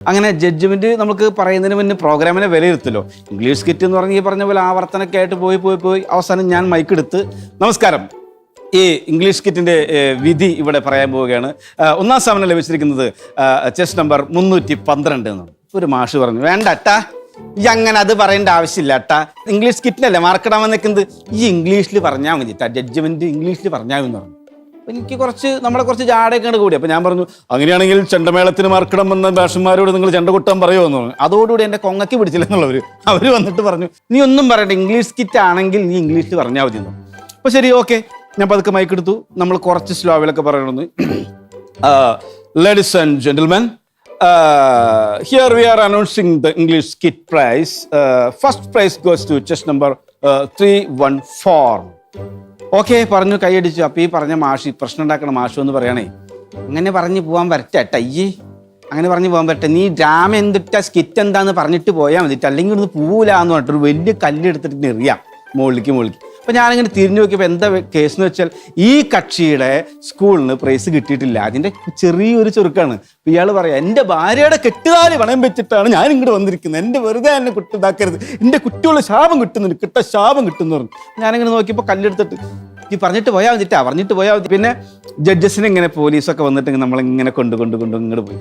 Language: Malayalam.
അങ്ങനെ ജഡ്ജ്മെന്റ് നമുക്ക് പറയുന്നതിന് മുന്നേ പ്രോഗ്രാമിനെ വിലയിരുത്തല്ലോ. ഇംഗ്ലീഷ് സ്കിറ്റ് എന്ന് പറഞ്ഞ് ഈ പറഞ്ഞ പോലെ ആവർത്തനമൊക്കെ ആയിട്ട് പോയി അവസാനം ഞാൻ മൈക്ക് എടുത്ത് നമസ്കാരം, ഈ ഇംഗ്ലീഷ് സ്കിറ്റിന്റെ വിധി ഇവിടെ പറയാൻ പോവുകയാണ്. ഒന്നാം സ്ഥാനം ലഭിച്ചിരിക്കുന്നത് ചെസ് നമ്പർ 312 എന്നാണ്. ഒരു മാഷ് പറഞ്ഞു, വേണ്ട അട്ടാ, ഈ അങ്ങനെ അത് പറയേണ്ട ആവശ്യമില്ല അട്ടാ, ഇംഗ്ലീഷ് സ്കിറ്റിനല്ലേ മാർക്കിടാൻ നിൽക്കുന്നത്, ഈ ഇംഗ്ലീഷിൽ പറഞ്ഞാൽ മതി, ജഡ്ജ്മെന്റ് ഇംഗ്ലീഷിൽ പറഞ്ഞാൽ എന്ന് പറഞ്ഞു. എനിക്ക് നമ്മളെ കുറച്ച് ജാടയൊക്കെ കൂടി. അപ്പോൾ ഞാൻ പറഞ്ഞു, അങ്ങനെയാണെങ്കിൽ ചെണ്ടമേളത്തിന് മാർക്കിടമെന്ന ഭാഷന്മാരോട് നിങ്ങൾ ചെണ്ട കൊട്ടാൻ പറയുമോ എന്ന് പറഞ്ഞു. അതോടുകൂടി എൻ്റെ കൊങ്ങയ്ക്ക് പിടിച്ചില്ല എന്നുള്ളവർ. അവർ വന്നിട്ട് പറഞ്ഞു, നീ ഒന്നും പറയണ്ട, ഇംഗ്ലീഷ് സ്കിറ്റ് ആണെങ്കിൽ നീ ഇംഗ്ലീഷിൽ പറഞ്ഞാൽ മതി എന്ന്. അപ്പോൾ ശരി, ഓക്കെ, ഞാൻ പതുക്കെ മൈക്ക് എടുത്തു. നമ്മൾ കുറച്ച് സ്ലോവിലൊക്കെ പറയണമെന്ന്. Ladies and gentlemen, here we are announcing the English skit prize. First prize goes to chess number 314. Okay പറഞ്ഞു, കൈയടിച്ചു. അപ്പോൾ ഈ പറഞ്ഞ മാഷി, പ്രശ്നം ഉണ്ടാക്കണ മാഷു എന്ന് പറയണേ, അങ്ങനെ പറഞ്ഞ് പോകാൻ വരട്ടെ അയ്യേ, അങ്ങനെ പറഞ്ഞ് പോകാൻ പറ്റേ, നീ ഡ്രാമ എന്തിട്ടാ സ്കിറ്റ് എന്താന്ന് പറഞ്ഞിട്ട് പോയാൽ മതിട്ട്, അല്ലെങ്കിൽ ഒന്ന് പോവില്ലാന്ന് പറഞ്ഞിട്ട് ഒരു വലിയ കല്ലെടുത്തിട്ട് എറിയാം മുകളിലേക്ക്. അപ്പോൾ ഞാനിങ്ങനെ തിരിഞ്ഞു നോക്കിയപ്പോൾ എന്താ കേസ് എന്ന് വെച്ചാൽ, ഈ കക്ഷിയുടെ സ്കൂളിന് പ്രൈസ് കിട്ടിയിട്ടില്ല. അതിൻ്റെ ചെറിയൊരു ചുരുക്കാണ്. അപ്പോൾ ഇയാൾ പറയാം, എൻ്റെ ഭാര്യയുടെ കെട്ടുകാലി പണയം വെച്ചിട്ടാണ് ഞാൻ ഇങ്ങോട്ട് വന്നിരിക്കുന്നത്, എൻ്റെ വെറുതെ എന്നെ കുട്ടിതാക്കരുത്, എൻ്റെ കുട്ടിയുള്ള ശാപം കിട്ടുന്നുണ്ട്, ശാപം കിട്ടുമെന്ന് പറഞ്ഞു. ഞാനിങ്ങനെ നോക്കിയപ്പോൾ കല്ലെടുത്തിട്ട് ഈ പറഞ്ഞിട്ട് പോയാൽ മതി. പിന്നെ ജഡ്ജസിനെ ഇങ്ങനെ പോലീസൊക്കെ വന്നിട്ട് നമ്മളിങ്ങനെ കൊണ്ട് ഇങ്ങോട്ട് പോയി.